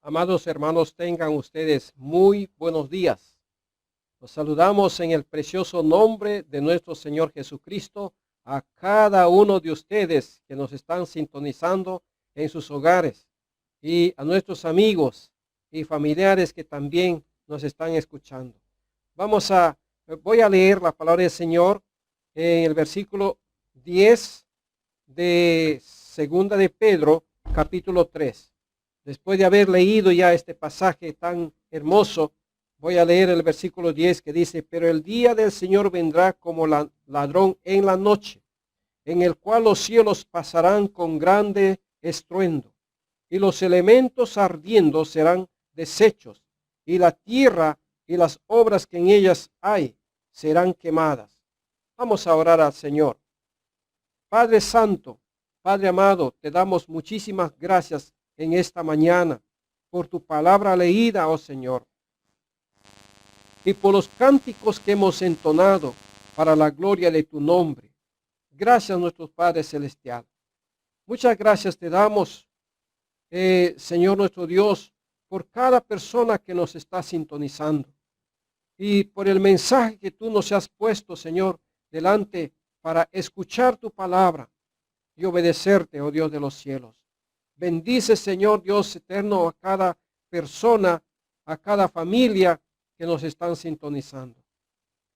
Amados hermanos, tengan ustedes muy buenos días. Los saludamos en el precioso nombre de nuestro Señor Jesucristo a cada uno de ustedes que nos están sintonizando en sus hogares y a nuestros amigos y familiares que también nos están escuchando. Voy a leer la palabra del Señor en el versículo 10 de Segunda de Pedro, capítulo 3. Después de haber leído ya este pasaje tan hermoso, voy a leer el versículo 10 que dice: pero el día del Señor vendrá como ladrón en la noche, en el cual los cielos pasarán con grande estruendo, y los elementos ardiendo serán deshechos, y la tierra y las obras que en ellas hay serán quemadas. Vamos a orar al Señor. Padre Santo, Padre amado, te damos muchísimas gracias en esta mañana por tu palabra leída, oh Señor, y por los cánticos que hemos entonado para la gloria de tu nombre. Gracias, nuestro Padre Celestial. Muchas gracias te damos, Señor nuestro Dios, por cada persona que nos está sintonizando y por el mensaje que tú nos has puesto, Señor, delante para escuchar tu palabra y obedecerte, oh Dios de los cielos. Bendice, Señor Dios eterno, a cada persona, a cada familia que nos están sintonizando.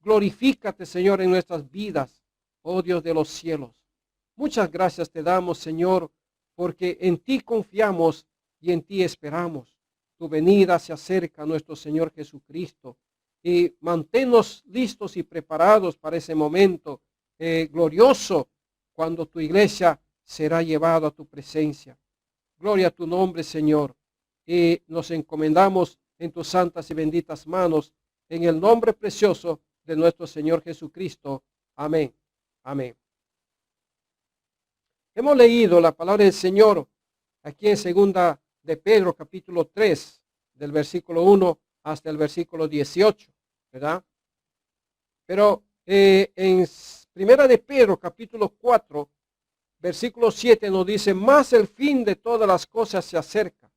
Glorifícate, Señor, en nuestras vidas, oh Dios de los cielos. Muchas gracias te damos, Señor, porque en ti confiamos y en ti esperamos. Tu venida se acerca, nuestro Señor Jesucristo, y manténnos listos y preparados para ese momento glorioso cuando tu iglesia será llevada a tu presencia. Gloria a tu nombre, Señor, y nos encomendamos en tus santas y benditas manos, en el nombre precioso de nuestro Señor Jesucristo. Amén. Amén. Hemos leído la palabra del Señor aquí en segunda de Pedro, capítulo 3, del versículo 1 hasta el versículo 18, ¿verdad? Pero en primera de Pedro, capítulo 4, versículo 7 nos dice: más el fin de todas las cosas se acerca.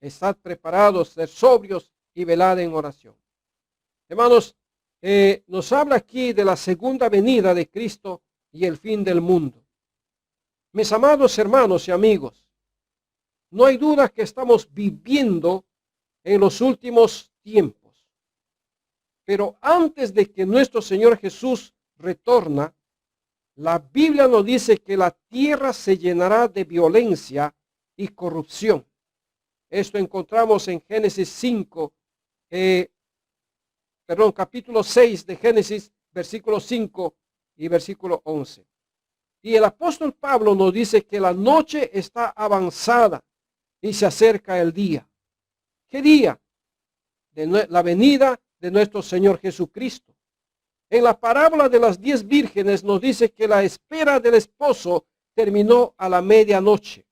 Estad preparados, ser sobrios y velad en oración. Hermanos, nos habla aquí de la segunda venida de Cristo y el fin del mundo. Mis amados hermanos y amigos, no hay duda que estamos viviendo en los últimos tiempos. Pero antes de que nuestro Señor Jesús retorna, la Biblia nos dice que la tierra se llenará de violencia y corrupción. Esto encontramos en Génesis 5, capítulo 6 de Génesis, versículo 5 y versículo 11. Y el apóstol Pablo nos dice que la noche está avanzada y se acerca el día. ¿Qué día? De la venida de nuestro Señor Jesucristo. En la parábola de las 10 vírgenes nos dice que la espera del esposo terminó a la medianoche.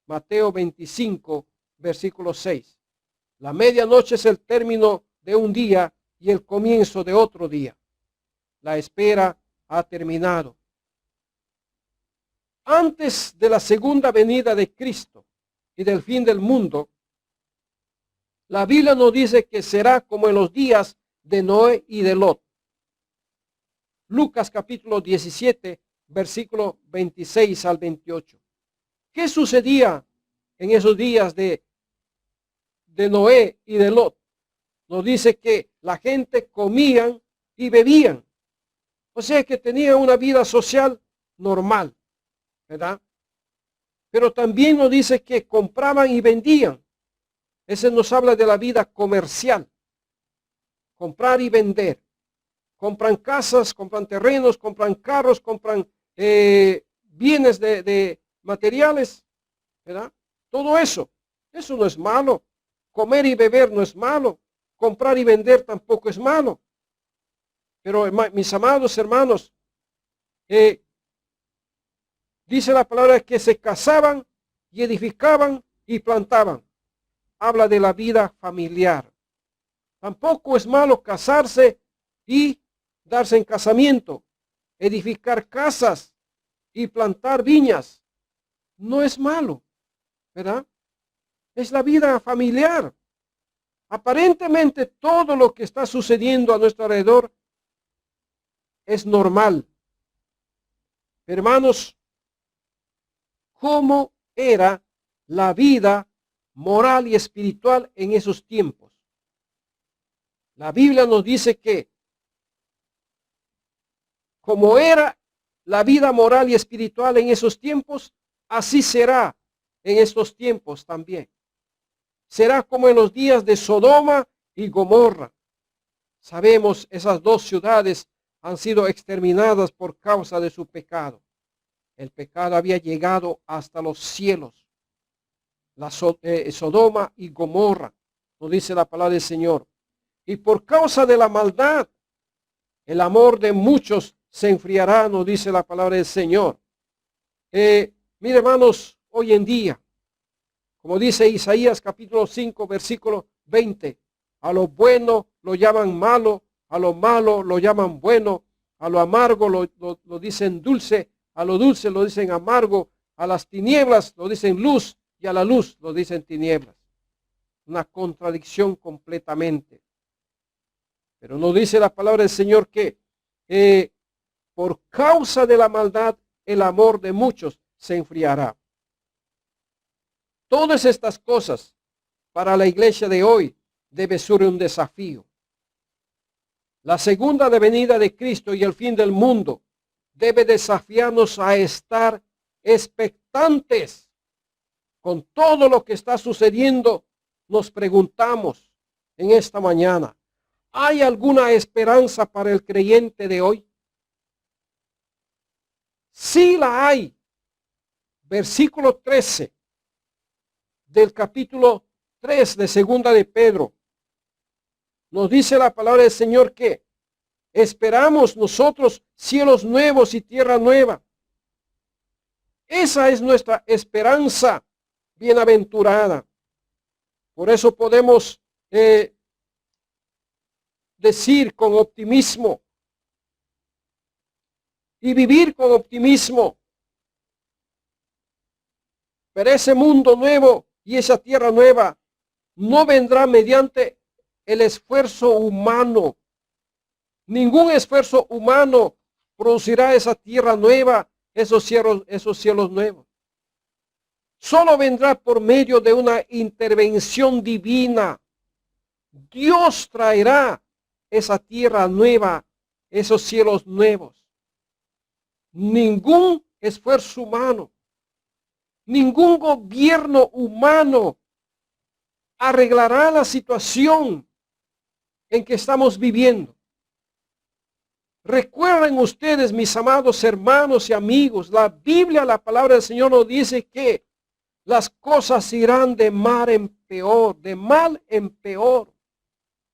Mateo 25, versículo 6. La medianoche es el término de un día y el comienzo de otro día. La espera ha terminado. Antes de la segunda venida de Cristo y del fin del mundo, la Biblia nos dice que será como en los días de Noé y de Lot. Lucas capítulo 17, versículo 26 al 28. ¿Qué sucedía en esos días de Noé y de Lot? Nos dice que la gente comían y bebían. O sea que tenían una vida social normal, ¿verdad? Pero también nos dice que compraban y vendían. Ese nos habla de la vida comercial. Comprar y vender. Compran casas, compran terrenos, compran carros, compran bienes de materiales, ¿verdad? Todo eso no es malo. Comer y beber no es malo. Comprar y vender tampoco es malo. Pero mis amados hermanos, dice la palabra que se casaban y edificaban y plantaban. Habla de la vida familiar. Tampoco es malo casarse y darse en casamiento, edificar casas y plantar viñas. No es malo, ¿verdad? es la vida familiar. Aparentemente todo lo que está sucediendo a nuestro alrededor es normal. Hermanos, ¿cómo era la vida moral y espiritual en esos tiempos? La Biblia nos dice que como era la vida moral y espiritual en esos tiempos, así será en estos tiempos también. Será como en los días de Sodoma y Gomorra. Sabemos, esas dos ciudades han sido exterminadas por causa de su pecado. El pecado había llegado hasta los cielos. Sodoma y Gomorra, nos dice la palabra del Señor. Y por causa de la maldad, el amor de muchos se enfriará, nos dice la palabra del Señor. Mire, hermanos, hoy en día, como dice Isaías capítulo 5, versículo 20, a lo bueno lo llaman malo, a lo malo lo llaman bueno, a lo amargo lo dicen dulce, a lo dulce lo dicen amargo, a las tinieblas lo dicen luz y a la luz lo dicen tinieblas. Una contradicción completamente. Pero nos dice la palabra del Señor que por causa de la maldad el amor de muchos se enfriará. Todas estas cosas para la iglesia de hoy debe ser un desafío. La segunda venida de Cristo y el fin del mundo debe desafiarnos a estar expectantes. Con todo lo que está sucediendo, nos preguntamos en esta mañana, ¿hay alguna esperanza para el creyente de hoy? Sí la hay. Versículo 13 del capítulo 3 de segunda de Pedro. Nos dice la palabra del Señor que esperamos nosotros cielos nuevos y tierra nueva. Esa es nuestra esperanza bienaventurada. Por eso podemos decir con optimismo y vivir con optimismo. Pero ese mundo nuevo y esa tierra nueva no vendrá mediante el esfuerzo humano. Ningún esfuerzo humano producirá esa tierra nueva, esos cielos nuevos. Solo vendrá por medio de una intervención divina. Dios traerá esa tierra nueva, esos cielos nuevos. Ningún esfuerzo humano, ningún gobierno humano arreglará la situación en que estamos viviendo. Recuerden ustedes, mis amados hermanos y amigos, la Biblia, la palabra del Señor nos dice que las cosas irán de mal en peor, de mal en peor,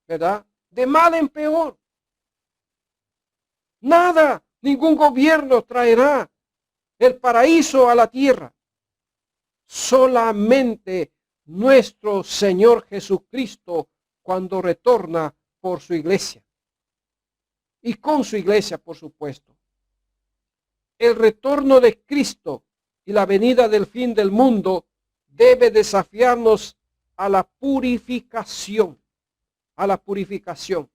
¿verdad? De mal en peor. Nada, ningún gobierno traerá el paraíso a la tierra. Solamente nuestro Señor Jesucristo cuando retorna por su iglesia. Y con su iglesia, por supuesto. El retorno de Cristo y la venida del fin del mundo debe desafiarnos a la purificación. A la purificación.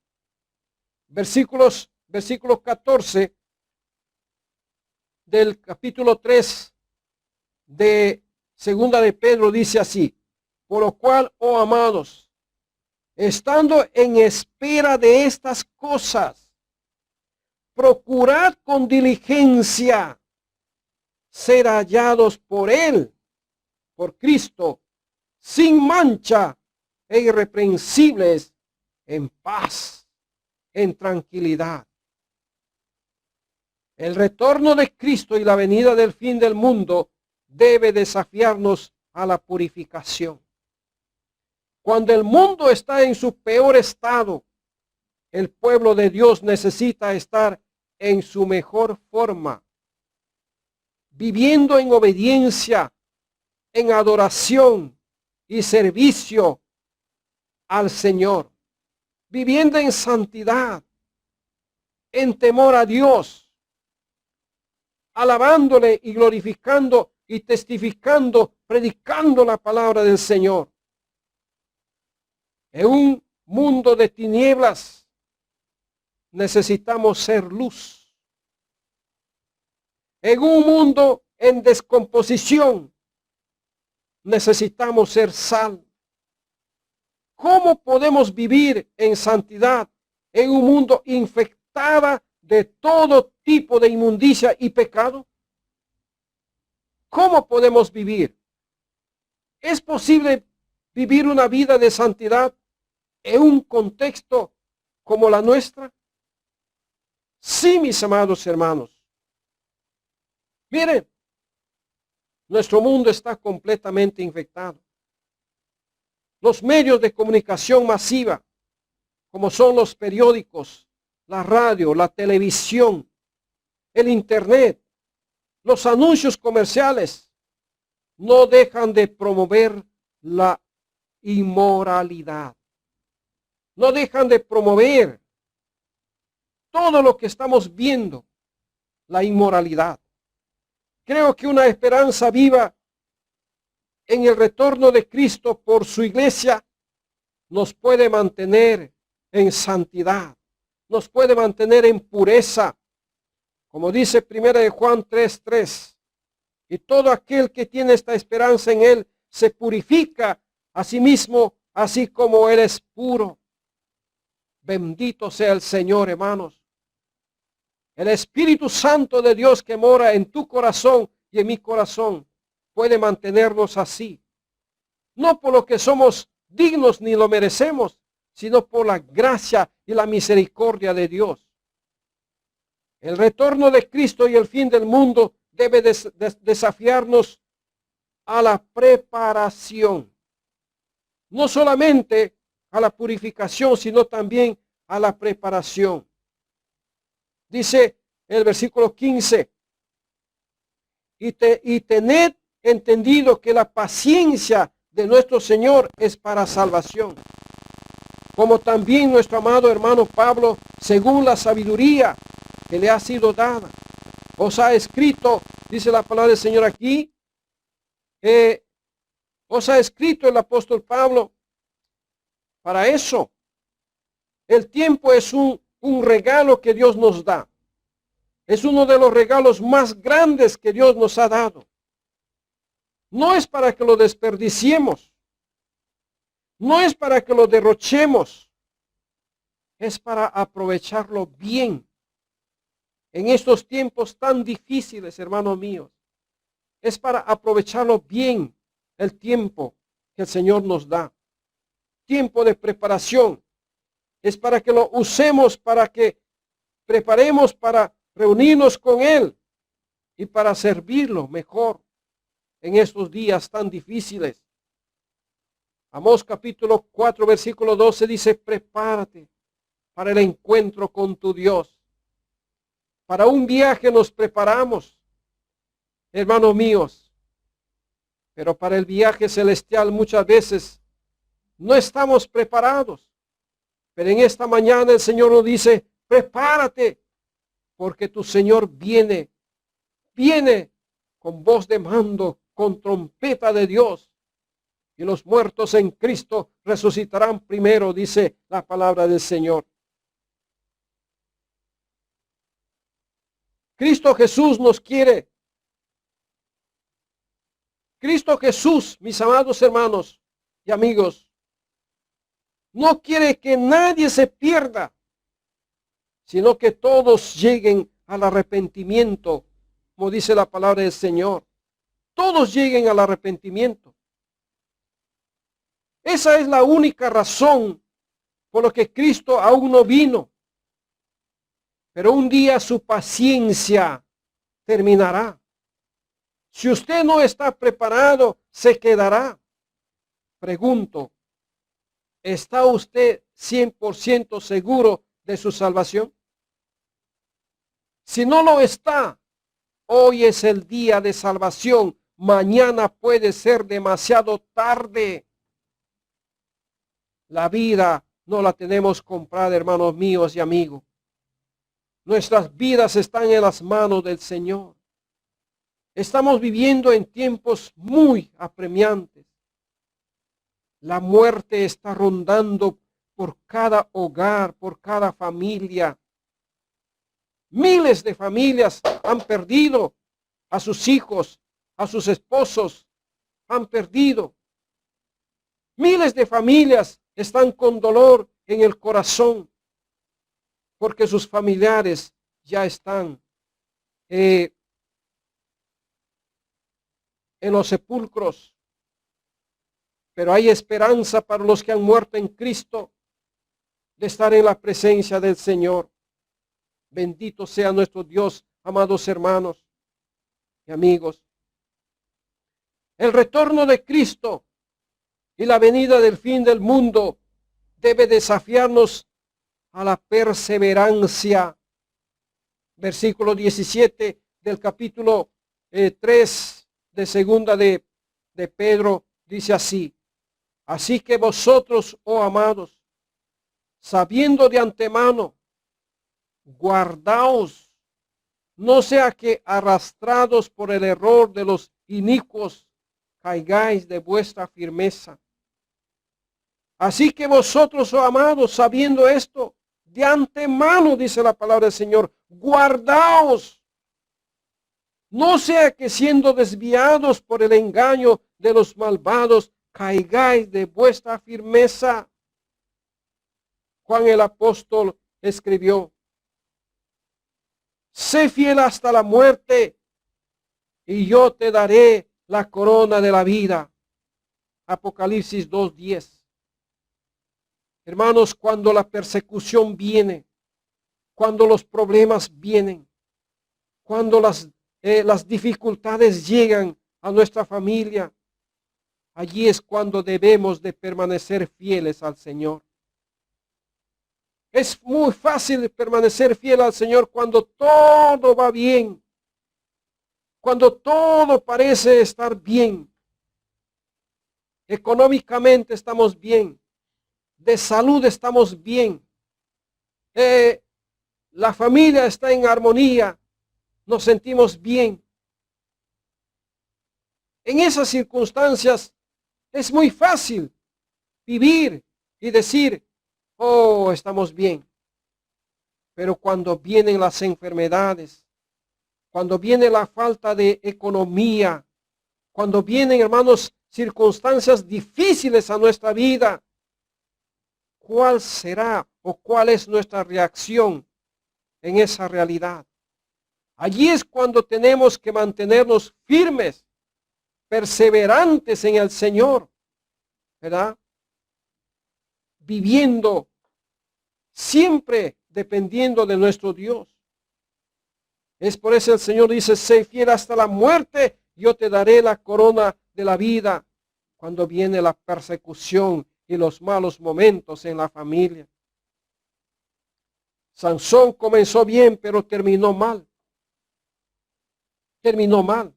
Versículo 14 del capítulo 3 de segunda de Pedro dice así: por lo cual, oh amados, estando en espera de estas cosas, procurad con diligencia ser hallados por Él, por Cristo, sin mancha e irreprensibles, en paz, en tranquilidad. El retorno de Cristo y la venida del fin del mundo debe desafiarnos a la purificación. Cuando el mundo está en su peor estado, el pueblo de Dios necesita estar en su mejor forma, viviendo en obediencia, en adoración y servicio al Señor, viviendo en santidad, en temor a Dios, alabándole y glorificando y testificando, predicando la palabra del Señor. En un mundo de tinieblas necesitamos ser luz. En un mundo en descomposición necesitamos ser sal. ¿Cómo podemos vivir en santidad en un mundo infectado de todo tipo de inmundicia y pecado? ¿Cómo podemos vivir? ¿Es posible vivir una vida de santidad en un contexto como la nuestra? Sí, mis amados hermanos. Miren, nuestro mundo está completamente infectado. Los medios de comunicación masiva, como son los periódicos, la radio, la televisión, el internet, los anuncios comerciales, no dejan de promover la inmoralidad. No dejan de promover todo lo que estamos viendo, la inmoralidad. Creo que una esperanza viva en el retorno de Cristo por su iglesia nos puede mantener en santidad, nos puede mantener en pureza, como dice 1 Juan 3:3. Y todo aquel que tiene esta esperanza en él se purifica a sí mismo, así como él es puro. Bendito sea el Señor, hermanos. El Espíritu Santo de Dios que mora en tu corazón y en mi corazón puede mantenernos así. No por lo que somos dignos ni lo merecemos, sino por la gracia y la misericordia de Dios. El retorno de Cristo y el fin del mundo debe desafiarnos a la preparación. No solamente a la purificación, sino también a la preparación. Dice el versículo 15, y tened entendido que la paciencia de nuestro Señor es para salvación. Como también nuestro amado hermano Pablo, según la sabiduría que le ha sido dada, os ha escrito, dice la palabra del Señor aquí, os ha escrito el apóstol Pablo para eso. El tiempo es un regalo que Dios nos da. Es uno de los regalos más grandes que Dios nos ha dado. No es para que lo desperdiciemos. No es para que lo derrochemos. Es para aprovecharlo bien. En estos tiempos tan difíciles, hermanos míos. Es para aprovecharlo bien el tiempo que el Señor nos da. Tiempo de preparación. Es para que lo usemos, para que preparemos para reunirnos con Él y para servirlo mejor en estos días tan difíciles. Amós capítulo 4 versículo 12 dice, prepárate para el encuentro con tu Dios. Para un viaje nos preparamos, hermanos míos, pero para el viaje celestial muchas veces no estamos preparados. Pero en esta mañana el Señor nos dice, prepárate, porque tu Señor viene con voz de mando, con trompeta de Dios. Y los muertos en Cristo resucitarán primero, dice la palabra del Señor. Cristo Jesús nos quiere. Cristo Jesús, mis amados hermanos y amigos, no quiere que nadie se pierda, sino que todos lleguen al arrepentimiento, como dice la palabra del Señor. Todos lleguen al arrepentimiento. Esa es la única razón por la que Cristo aún no vino. Pero un día su paciencia terminará. Si usted no está preparado, se quedará. Pregunto, ¿está usted 100% seguro de su salvación? Si no lo está, hoy es el día de salvación. Mañana puede ser demasiado tarde. La vida no la tenemos comprada, hermanos míos y amigos. Nuestras vidas están en las manos del Señor. Estamos viviendo en tiempos muy apremiantes. La muerte está rondando por cada hogar, por cada familia. Miles de familias han perdido a sus hijos, a sus esposos, han perdido. Miles de familias están con dolor en el corazón porque sus familiares ya están en los sepulcros. Pero hay esperanza para los que han muerto en Cristo de estar en la presencia del Señor. Bendito sea nuestro Dios, amados hermanos y amigos. El retorno de Cristo y la venida del fin del mundo debe desafiarnos a la perseverancia. Versículo 17 del capítulo 3 de segunda de Pedro dice así: así que vosotros, oh amados, sabiendo de antemano, guardaos, no sea que arrastrados por el error de los inicuos caigáis de vuestra firmeza. Así que vosotros, oh amados, sabiendo esto, de antemano, dice la palabra del Señor, guardaos, no sea que siendo desviados por el engaño de los malvados, caigáis de vuestra firmeza. Juan el apóstol escribió: sé fiel hasta la muerte y yo te daré la corona de la vida. Apocalipsis 2:10. Hermanos, cuando la persecución viene, cuando los problemas vienen, cuando las dificultades llegan a nuestra familia, allí es cuando debemos de permanecer fieles al Señor. Es muy fácil permanecer fiel al Señor cuando todo va bien, cuando todo parece estar bien. Económicamente estamos bien, de salud estamos bien, la familia está en armonía, nos sentimos bien. En esas circunstancias es muy fácil vivir y decir: oh, estamos bien. Pero cuando vienen las enfermedades, cuando viene la falta de economía, cuando vienen, hermanos, circunstancias difíciles a nuestra vida, ¿cuál será o cuál es nuestra reacción en esa realidad? Allí es cuando tenemos que mantenernos firmes, perseverantes en el Señor, ¿verdad? Viviendo siempre dependiendo de nuestro Dios. Es por eso el Señor dice: sé fiel hasta la muerte, yo te daré la corona de la vida. Cuando viene la persecución y los malos momentos en la familia. Sansón comenzó bien, pero terminó mal. Terminó mal.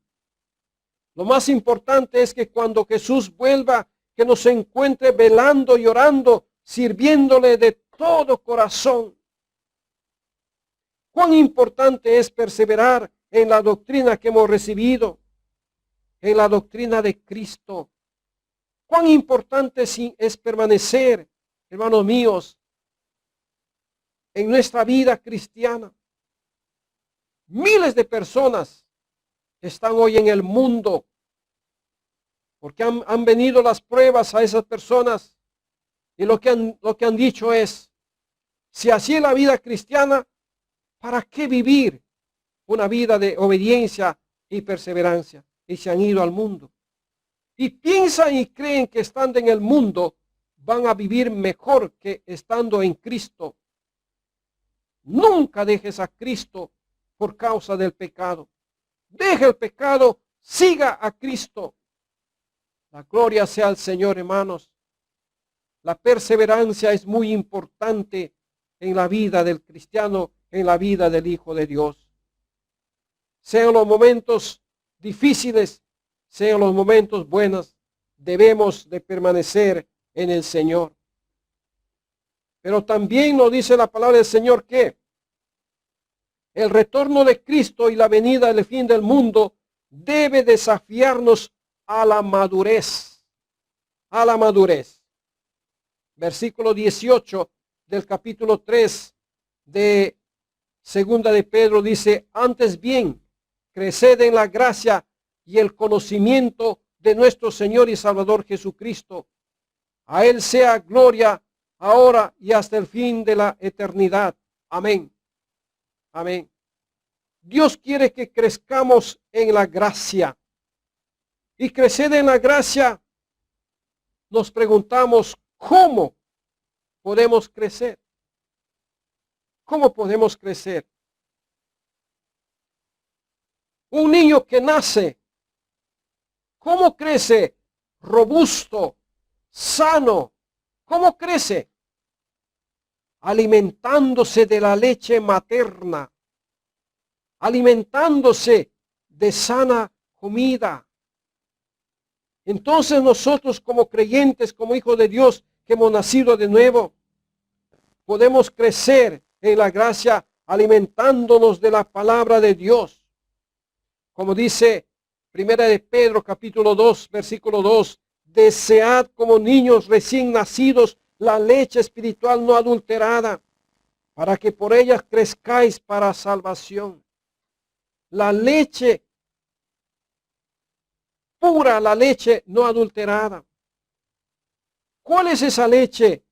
Lo más importante es que cuando Jesús vuelva, que nos encuentre velando y orando, sirviéndole de todo corazón. Cuán importante es perseverar en la doctrina que hemos recibido, en la doctrina de Cristo. Cuán importante es permanecer, hermanos míos, en nuestra vida cristiana. Miles de personas están hoy en el mundo porque han venido las pruebas a esas personas, y lo que han dicho es: si así es la vida cristiana, ¿para qué vivir una vida de obediencia y perseverancia? Y se han ido al mundo. Y piensan y creen que estando en el mundo van a vivir mejor que estando en Cristo. Nunca dejes a Cristo por causa del pecado. Deja el pecado, siga a Cristo. La gloria sea al Señor, hermanos. La perseverancia es muy importante en la vida del cristiano, en la vida del Hijo de Dios. Sean los momentos difíciles, sean los momentos buenos, debemos de permanecer en el Señor. Pero también nos dice la palabra del Señor que el retorno de Cristo y la venida del fin del mundo debe desafiarnos a la madurez. a la madurez. Versículo 18 del capítulo 3 de Segunda de Pedro dice: antes bien, creced en la gracia y el conocimiento de nuestro Señor y Salvador Jesucristo. A Él sea gloria ahora y hasta el fin de la eternidad. Amén. Amén. Dios quiere que crezcamos en la gracia. Y crecer en la gracia, nos preguntamos, ¿cómo podemos crecer? ¿Cómo podemos crecer? Un niño que nace, ¿cómo crece? Robusto, sano. ¿Cómo crece? Alimentándose de la leche materna, alimentándose de sana comida. Entonces nosotros como creyentes, como hijos de Dios que hemos nacido de nuevo, podemos crecer en la gracia alimentándonos de la palabra de Dios. Como dice Primera de Pedro capítulo 2, versículo 2, desead como niños recién nacidos la leche espiritual no adulterada, para que por ella crezcáis para salvación. La leche pura, la leche no adulterada. ¿Cuál es esa leche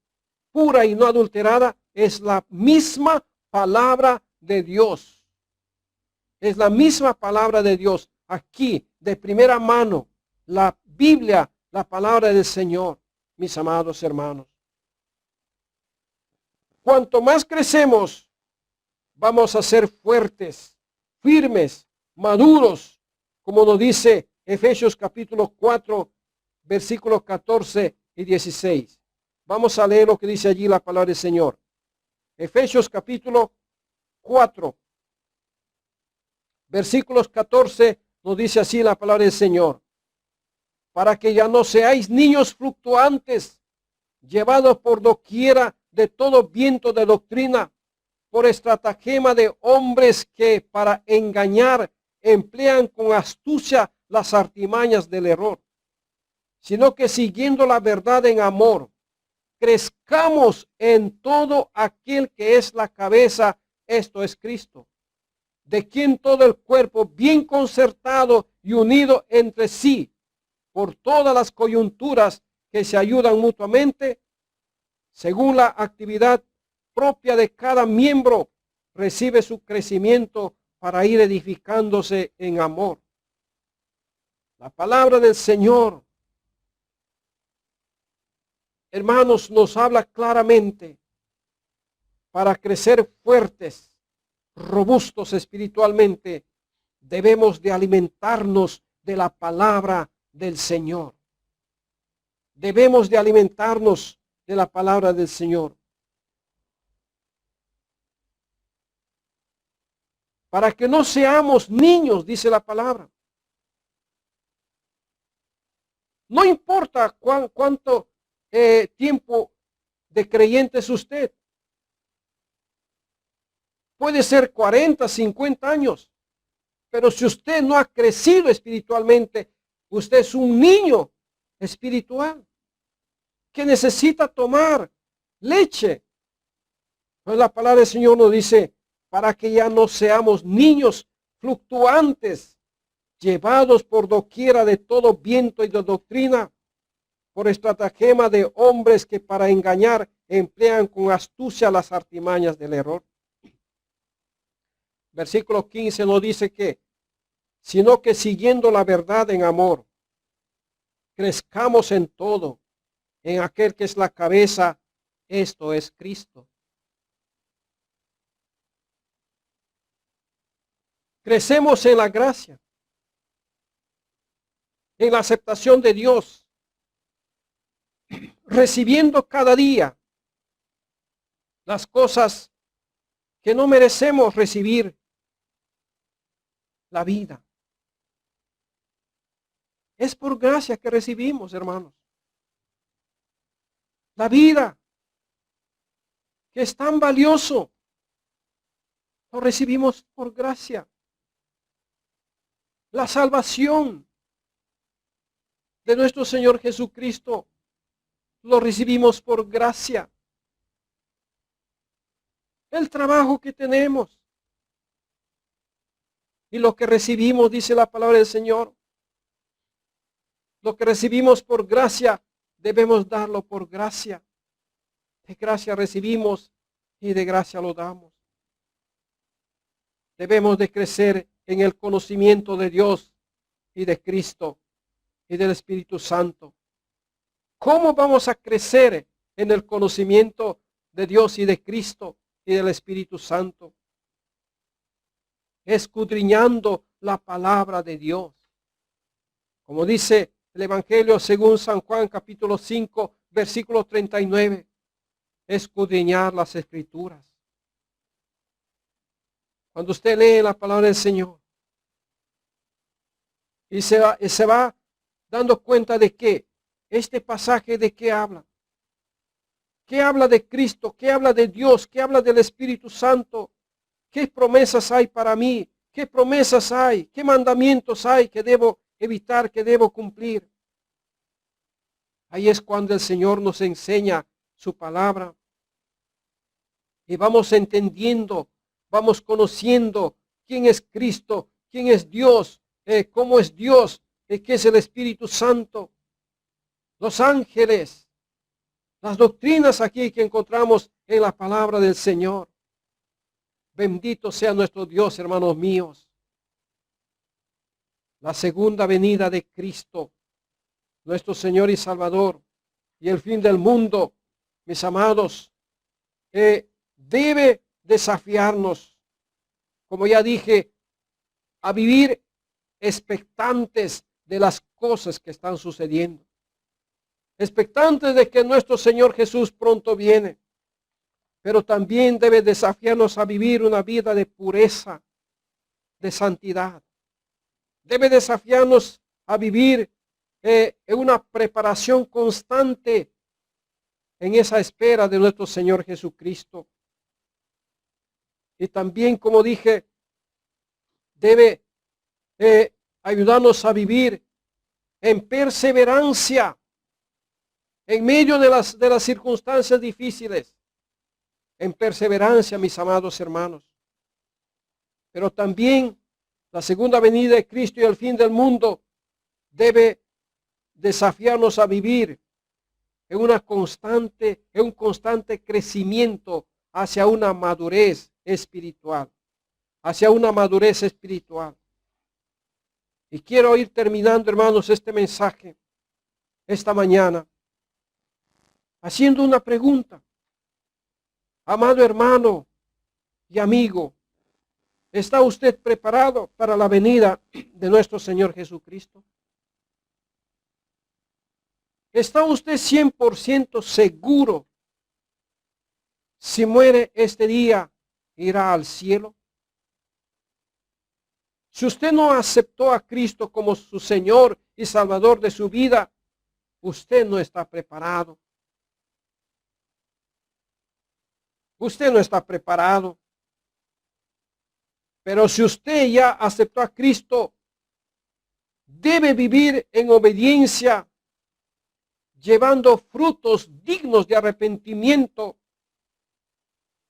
pura y no adulterada? Es la misma palabra de Dios. Es la misma palabra de Dios. Aquí, de primera mano, la Biblia, la palabra del Señor, mis amados hermanos. Cuanto más crecemos, vamos a ser fuertes, firmes, maduros, como nos dice Efesios capítulo 4, versículos 14 y 16. Vamos a leer lo que dice allí la palabra del Señor. Efesios capítulo 4, versículos 14, nos dice así la palabra del Señor. Para que ya no seáis niños fluctuantes, llevados por doquiera de todo viento de doctrina, por estratagema de hombres que para engañar emplean con astucia las artimañas del error, sino que siguiendo la verdad en amor, crezcamos en todo aquel que es la cabeza, esto es Cristo, de quien todo el cuerpo bien concertado y unido entre sí, por todas las coyunturas que se ayudan mutuamente, según la actividad propia de cada miembro, recibe su crecimiento para ir edificándose en amor. La palabra del Señor, hermanos, nos habla claramente para crecer fuertes, robustos espiritualmente, debemos de alimentarnos de la palabra del Señor. Debemos de alimentarnos de la palabra del Señor. Para que no seamos niños, dice la palabra. No importa cuánto tiempo de creyente es usted. Puede ser 40, 50 años. Pero si usted no ha crecido espiritualmente, usted es un niño espiritual que necesita tomar leche. Pues la palabra del Señor nos dice, para que ya no seamos niños fluctuantes, llevados por doquiera de todo viento y de doctrina, por estratagema de hombres que para engañar emplean con astucia las artimañas del error. Versículo 15 nos dice que, sino que siguiendo la verdad en amor, crezcamos en todo, en aquel que es la cabeza, esto es Cristo. Crecemos en la gracia, en la aceptación de Dios, recibiendo cada día las cosas que no merecemos recibir, la vida. Es por gracia que recibimos, hermanos. La vida, que es tan valioso, lo recibimos por gracia. La salvación de nuestro Señor Jesucristo lo recibimos por gracia. El trabajo que tenemos y lo que recibimos, dice la palabra del Señor, lo que recibimos por gracia, debemos darlo por gracia. De gracia recibimos y de gracia lo damos. Debemos de crecer en el conocimiento de Dios y de Cristo y del Espíritu Santo. ¿Cómo vamos a crecer en el conocimiento de Dios y de Cristo y del Espíritu Santo? Escudriñando la palabra de Dios. Como dice el Evangelio según San Juan capítulo 5, versículo 39. Escudriñar las Escrituras. Cuando usted lee la palabra del Señor y se va dando cuenta de que este pasaje de qué habla. ¿Qué habla de Cristo? ¿Qué habla de Dios? ¿Qué habla del Espíritu Santo? ¿Qué promesas hay para mí? ¿Qué promesas hay? ¿Qué mandamientos hay que debo evitar, que debo cumplir? Ahí es cuando el Señor nos enseña su palabra. Y vamos entendiendo, vamos conociendo quién es Cristo, quién es Dios, cómo es Dios, qué es el Espíritu Santo, los ángeles, las doctrinas aquí que encontramos en la palabra del Señor. Bendito sea nuestro Dios, hermanos míos. La segunda venida de Cristo, nuestro Señor y Salvador, y el fin del mundo, mis amados, debe desafiarnos, como ya dije, a vivir expectantes de las cosas que están sucediendo. Expectantes de que nuestro Señor Jesús pronto viene. Pero también debe desafiarnos a vivir una vida de pureza, de santidad. Debe desafiarnos a vivir en una preparación constante en esa espera de nuestro Señor Jesucristo. Y también, como dije, debe ayudarnos a vivir en perseverancia en medio de las circunstancias difíciles. En perseverancia, mis amados hermanos. Pero también la segunda venida de Cristo y el fin del mundo debe desafiarnos a vivir en un constante crecimiento hacia una madurez espiritual. Hacia una madurez espiritual. Y quiero ir terminando, hermanos, este mensaje esta mañana haciendo una pregunta. Amado hermano y amigo, ¿está usted preparado para la venida de nuestro Señor Jesucristo? ¿Está usted 100% seguro si muere este día irá al cielo? Si usted no aceptó a Cristo como su Señor y Salvador de su vida, usted no está preparado. Usted no está preparado. Pero si usted ya aceptó a Cristo, debe vivir en obediencia, llevando frutos dignos de arrepentimiento,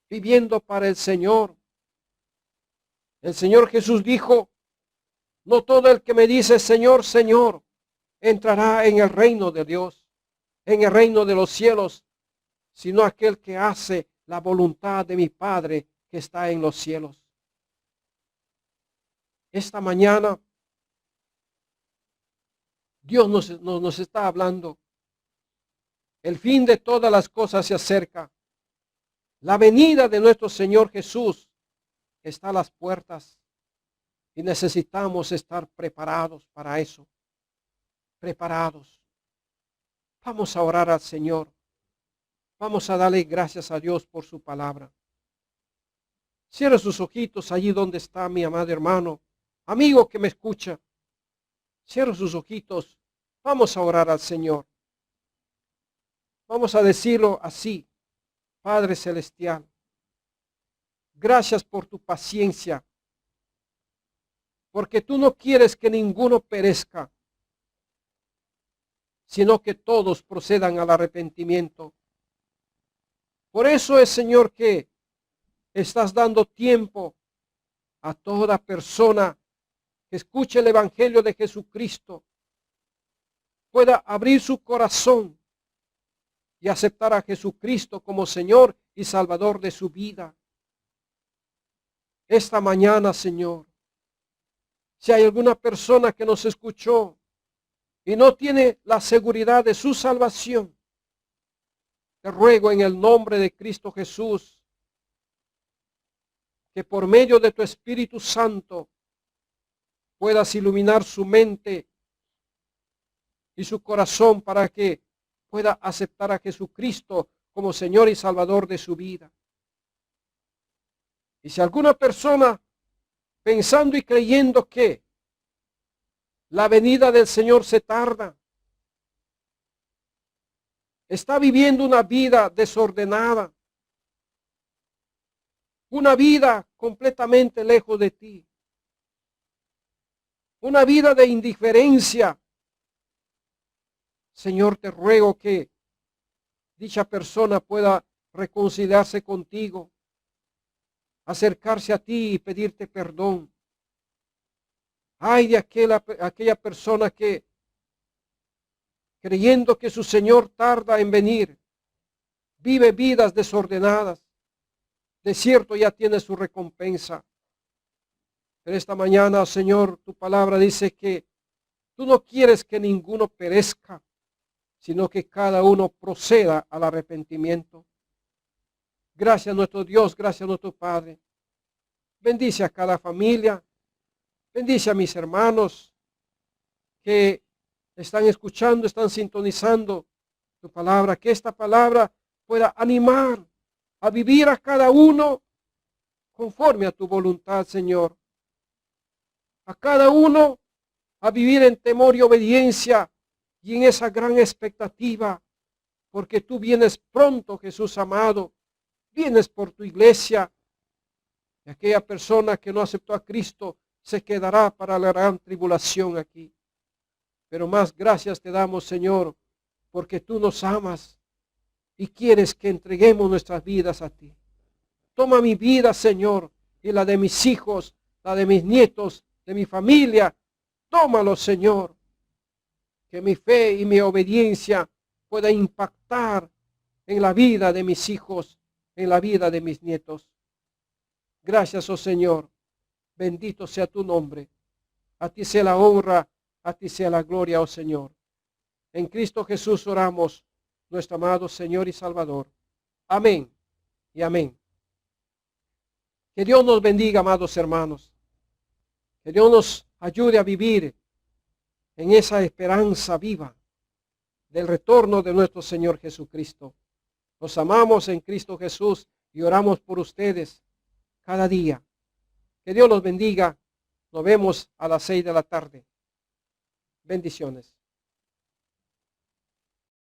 viviendo para el Señor. El Señor Jesús dijo, no todo el que me dice Señor, Señor, entrará en el reino de Dios, en el reino de los cielos, sino aquel que hace la voluntad de mi Padre que está en los cielos. Esta mañana Dios nos está hablando. El fin de todas las cosas se acerca. La venida de nuestro Señor Jesús está a las puertas y necesitamos estar preparados para eso. Preparados. Vamos a orar al Señor. Vamos a darle gracias a Dios por su palabra. Cierre sus ojitos allí donde está mi amado hermano, amigo que me escucha. Cierre sus ojitos. Vamos a orar al Señor. Vamos a decirlo así. Padre Celestial, gracias por tu paciencia, porque tú no quieres que ninguno perezca, sino que todos procedan al arrepentimiento. Por eso es, Señor, que estás dando tiempo a toda persona que escuche el Evangelio de Jesucristo, pueda abrir su corazón y aceptar a Jesucristo como Señor y Salvador de su vida. Esta mañana, Señor, si hay alguna persona que nos escuchó y no tiene la seguridad de su salvación, te ruego en el nombre de Cristo Jesús que por medio de tu Espíritu Santo puedas iluminar su mente y su corazón para que pueda aceptar a Jesucristo como Señor y Salvador de su vida. Y si alguna persona pensando y creyendo que la venida del Señor se tarda, está viviendo una vida desordenada, una vida completamente lejos de ti, una vida de indiferencia, Señor, te ruego que dicha persona pueda reconciliarse contigo, acercarse a ti y pedirte perdón. Ay de aquella persona que, creyendo que su Señor tarda en venir, vive vidas desordenadas. De cierto ya tiene su recompensa. Pero esta mañana, Señor, tu palabra dice que tú no quieres que ninguno perezca, sino que cada uno proceda al arrepentimiento. Gracias a nuestro Dios, gracias a nuestro Padre. Bendice a cada familia, bendice a mis hermanos que están escuchando, están sintonizando tu palabra, que esta palabra pueda animar a vivir a cada uno conforme a tu voluntad, Señor. A cada uno a vivir en temor y obediencia y en esa gran expectativa, porque tú vienes pronto, Jesús amado, vienes por tu iglesia. Y aquella persona que no aceptó a Cristo se quedará para la gran tribulación aquí. Pero más gracias te damos, Señor, porque tú nos amas y quieres que entreguemos nuestras vidas a ti. Toma mi vida, Señor, y la de mis hijos, la de mis nietos, de mi familia. Tómalo, Señor. Que mi fe y mi obediencia pueda impactar en la vida de mis hijos, en la vida de mis nietos. Gracias, oh Señor. Bendito sea tu nombre. A ti sea la honra, a ti sea la gloria, oh Señor. En Cristo Jesús oramos, nuestro amado Señor y Salvador. Amén y amén. Que Dios nos bendiga, amados hermanos. Que Dios nos ayude a vivir en esa esperanza viva del retorno de nuestro Señor Jesucristo. Los amamos en Cristo Jesús y oramos por ustedes cada día. Que Dios los bendiga. Nos vemos a las 6 de la tarde. Bendiciones.